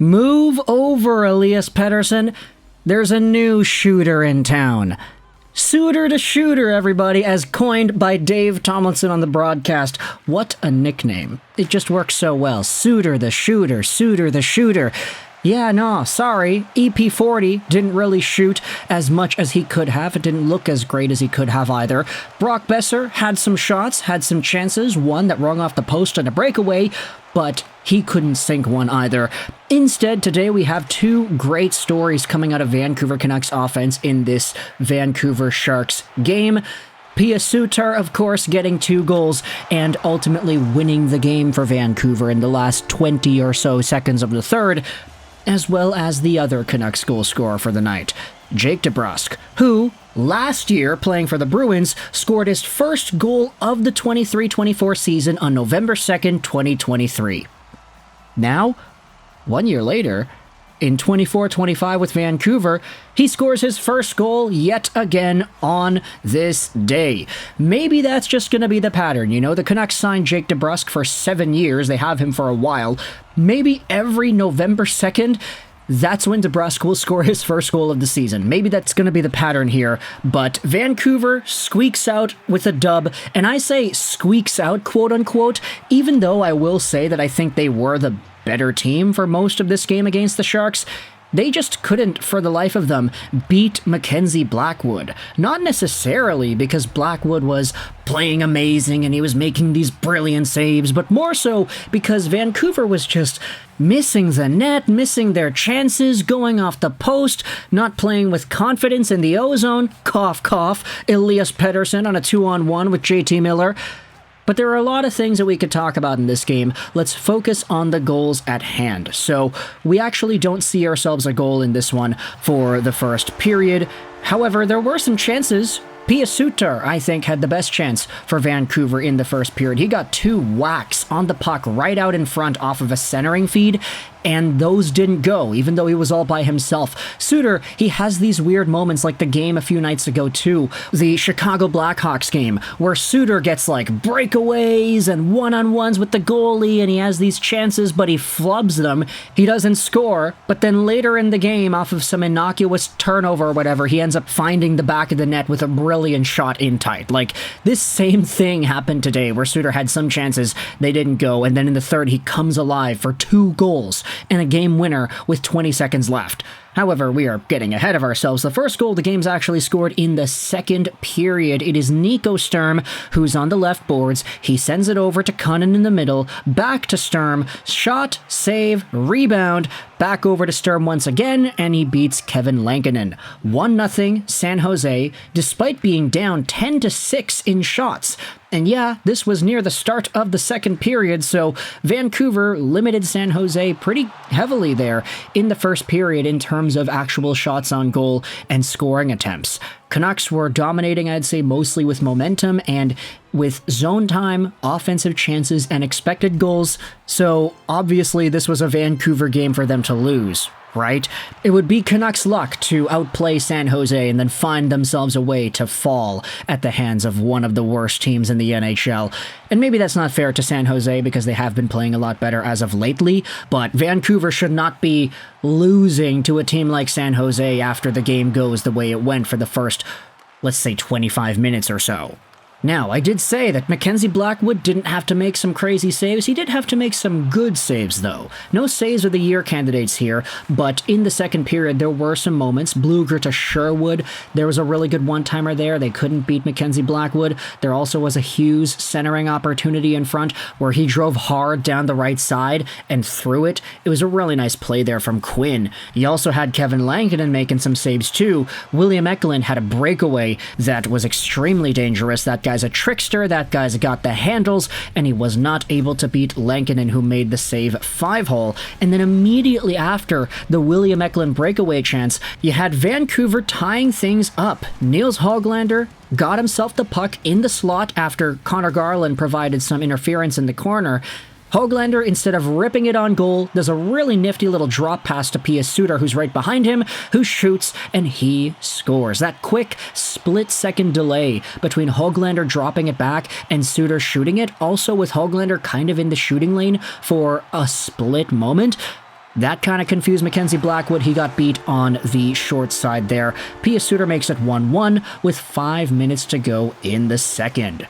Move over, Elias Pettersson. There's a new shooter in town. Suter the Shooter, everybody, as coined by Dave Tomlinson on the broadcast. What a nickname. It just works so well. Suter the Shooter, Suter the Shooter. Yeah, no, sorry. EP40 didn't really shoot as much as he could have. It didn't look as great as he could have either. Brock Boeser had some shots, had some chances, one that rung off the post on a breakaway, but he couldn't sink one either. Instead, today we have two great stories coming out of Vancouver Canucks offense in this Vancouver Sharks game. Pius Suter, of course, getting 2 goals and ultimately winning the game for Vancouver in the last 20 or so seconds of the third, as well as the other Canucks goal scorer for the night, Jake DeBrusk, who, last year, playing for the Bruins, scored his first goal of the 23-24 season on November 2nd, 2023. Now, 1 year later, in 24-25 with Vancouver, he scores his first goal yet again on this day. Maybe that's just going to be the pattern. You know, the Canucks signed Jake DeBrusk for 7 years. They have him for a while. Maybe every November 2nd, that's when DeBrusk will score his first goal of the season. Maybe that's going to be the pattern here, but Vancouver squeaks out with a dub, and I say squeaks out, quote-unquote, even though I will say that I think they were the better team for most of this game against the Sharks. They just couldn't, for the life of them, beat Mackenzie Blackwood. Not necessarily because Blackwood was playing amazing and he was making these brilliant saves, but more so because Vancouver was just missing the net, missing their chances, going off the post, not playing with confidence in the O-zone. Cough, cough. Elias Pettersson on a 2-on-1 with JT Miller. But there are a lot of things that we could talk about in this game. Let's focus on the goals at hand. So we actually don't see ourselves a goal in this one for the first period. However, there were some chances. Pius Suter, I think, had the best chance for Vancouver in the first period. He got 2 whacks on the puck right out in front off of a centering feed, and those didn't go, even though he was all by himself. Suter, he has these weird moments like the game a few nights ago too, the Chicago Blackhawks game, where Suter gets like breakaways and one-on-ones with the goalie, and he has these chances, but he flubs them. He doesn't score, but then later in the game, off of some innocuous turnover or whatever, he ends up finding the back of the net with a brilliant shot in tight. Like, this same thing happened today, where Suter had some chances, they didn't go, and then in the third, he comes alive for 2 goals and a game winner with 20 seconds left. However, we are getting ahead of ourselves. The first goal of the game's actually scored in the second period. It is Nico Sturm who's on the left boards. He sends it over to Cunnin in the middle, back to Sturm, shot, save, rebound, back over to Sturm once again, and he beats Kevin Lankinen. 1-0 San Jose, despite being down 10-6 in shots. And yeah, this was near the start of the second period, so Vancouver limited San Jose pretty heavily there in the first period in terms of actual shots on goal and scoring attempts. Canucks were dominating, I'd say, mostly with momentum and with zone time, offensive chances, and expected goals, so obviously this was a Vancouver game for them to lose, right? It would be Canucks' luck to outplay San Jose and then find themselves a way to fall at the hands of one of the worst teams in the NHL. And maybe that's not fair to San Jose because they have been playing a lot better as of lately, but Vancouver should not be losing to a team like San Jose after the game goes the way it went for the first, let's say, 25 minutes or so. Now, I did say that Mackenzie Blackwood didn't have to make some crazy saves. He did have to make some good saves, though. No saves of the year candidates here, but in the second period, there were some moments. Blueger to Sherwood, there was a really good one-timer there. They couldn't beat Mackenzie Blackwood. There also was a Hughes centering opportunity in front where he drove hard down the right side and threw it. It was a really nice play there from Quinn. You also had Kevin Lankinen making some saves, too. William Macklin had a breakaway that was extremely dangerous. That guy's a trickster, that guy's got the handles, and he was not able to beat Lankinen, who made the save 5-hole. And then immediately after the William Macklin breakaway chance, you had Vancouver tying things up. Nils Höglander got himself the puck in the slot after Connor Garland provided some interference in the corner. Höglander, instead of ripping it on goal, does a really nifty little drop pass to Pius Suter, who's right behind him, who shoots, and he scores. That quick split-second delay between Höglander dropping it back and Suter shooting it, also with Höglander kind of in the shooting lane for a split moment, That kind of confused Mackenzie Blackwood. He got beat on the short side there. Pius Suter makes it 1-1 with 5 minutes to go in the second.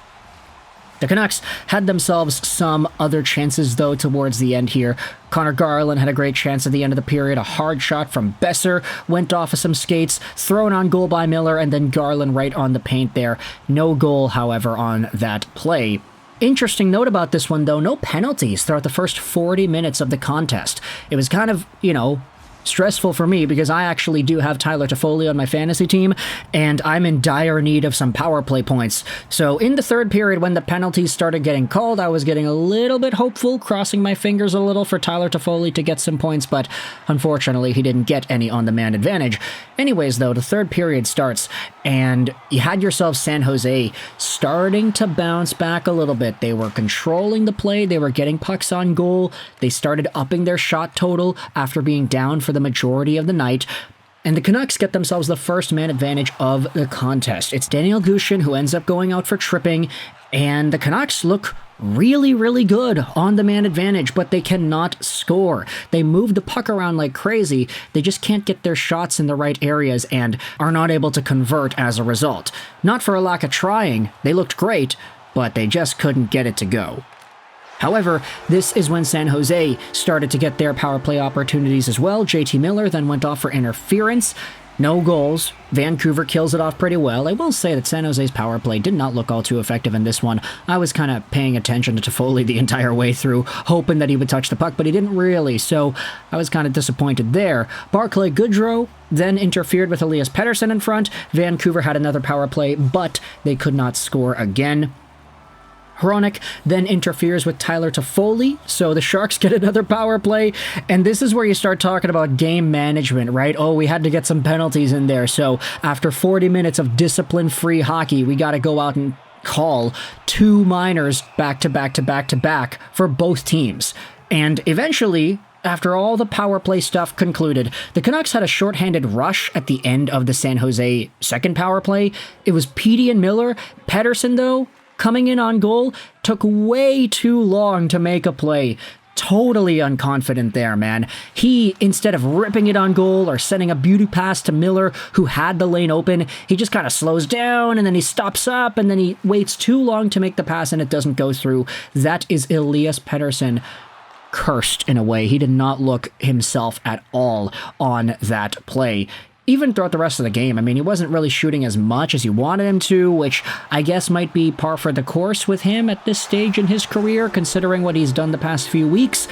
The Canucks had themselves some other chances, though, towards the end here. Connor Garland had a great chance at the end of the period. A hard shot from Besser went off of some skates, thrown on goal by Miller, and then Garland right on the paint there. No goal, however, on that play. Interesting note about this one, though, no penalties throughout the first 40 minutes of the contest. It was kind of, stressful for me because I actually do have Tyler Toffoli on my fantasy team, and I'm in dire need of some power play points. So in the third period, when the penalties started getting called, I was getting a little bit hopeful, crossing my fingers a little for Tyler Toffoli to get some points, but unfortunately he didn't get any on the man advantage. Anyways, though, the third period starts, and you had yourself San Jose starting to bounce back a little bit. They were controlling the play, they were getting pucks on goal, they started upping their shot total after being down for the majority of the night, and the Canucks get themselves the first man advantage of the contest. It's Daniel Gushin who ends up going out for tripping, and the Canucks look really, really good on the man advantage, but they cannot score. They move the puck around like crazy. They just can't get their shots in the right areas and are not able to convert as a result. Not for a lack of trying. They looked great, but they just couldn't get it to go. However, this is when San Jose started to get their power play opportunities as well. JT Miller then went off for interference. No goals. Vancouver kills it off pretty well. I will say that San Jose's power play did not look all too effective in this one. I was kind of paying attention to Toffoli the entire way through, hoping that he would touch the puck, but he didn't really, so I was kind of disappointed there. Barclay Goodrow then interfered with Elias Pettersson in front. Vancouver had another power play, but they could not score again. Hronek then interferes with Tyler Toffoli, so the Sharks get another power play, and this is where you start talking about game management, right? Oh, we had to get some penalties in there, so after 40 minutes of discipline-free hockey, we got to go out and call 2 minors back-to-back for both teams. And eventually, after all the power play stuff concluded, the Canucks had a shorthanded rush at the end of the San Jose second power play. It was Petey and Miller. Pettersson, though, coming in on goal, took way too long to make a play. Totally unconfident there, man. He, instead of ripping it on goal or sending a beauty pass to Miller, who had the lane open, he just kind of slows down, and then he stops up, and then he waits too long to make the pass, and it doesn't go through. That is Elias Pettersson cursed in a way. He did not look himself at all on that play. Even throughout the rest of the game, I mean, he wasn't really shooting as much as he wanted him to, which I guess might be par for the course with him at this stage in his career, considering what he's done the past few weeks.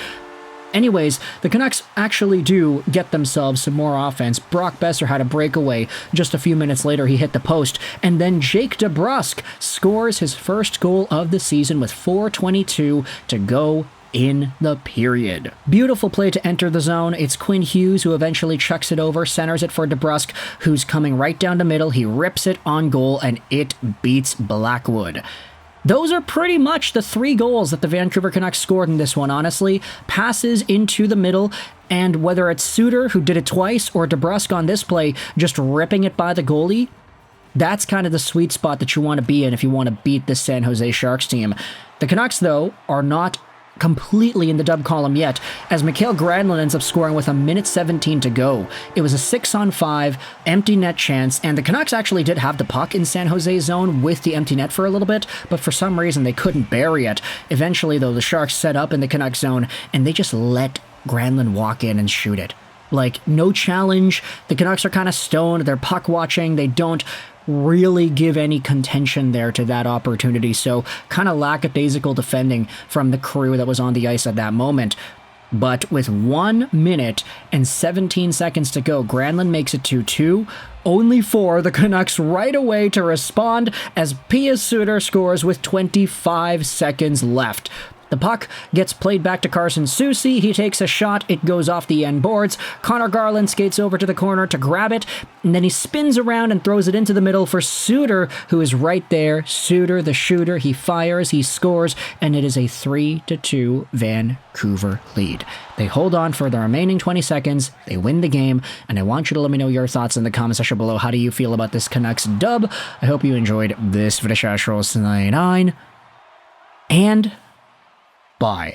Anyways, the Canucks actually do get themselves some more offense. Brock Besser had a breakaway. Just a few minutes later, he hit the post. And then Jake DeBrusk scores his first goal of the season with 4:22 to go in the period. Beautiful play to enter the zone. It's Quinn Hughes who eventually chucks it over, centers it for DeBrusk, who's coming right down the middle. He rips it on goal, and it beats Blackwood. Those are pretty much the 3 goals that the Vancouver Canucks scored in this one, honestly. Passes into the middle, and whether it's Suter, who did it twice, or DeBrusk on this play, just ripping it by the goalie, that's kind of the sweet spot that you want to be in if you want to beat this San Jose Sharks team. The Canucks, though, are not completely in the dub column yet, as Mikael Granlund ends up scoring with 1:17 to go. It was a 6-on-5 empty net chance, and the Canucks actually did have the puck in San Jose's zone with the empty net for a little bit, but for some reason they couldn't bury it. Eventually, though, the Sharks set up in the Canucks zone, and they just let Granlund walk in and shoot it. Like, no challenge. The Canucks are kind of stoned. They're puck watching. They don't really give any contention there to that opportunity, so kind of lackadaisical defending from the crew that was on the ice at that moment. But with 1 minute and 17 seconds to go, Granlund makes it 2-2, only for the Canucks right away to respond as Pius Suter scores with 25 seconds left. The puck gets played back to Carson Soucy. He takes a shot. It goes off the end boards. Connor Garland skates over to the corner to grab it, and then he spins around and throws it into the middle for Suter, who is right there. Suter, the shooter, he fires, he scores, and it is a 3-2 Vancouver lead. They hold on for the remaining 20 seconds. They win the game, and I want you to let me know your thoughts in the comment section below. How do you feel about this Canucks dub? I hope you enjoyed this video. And bye.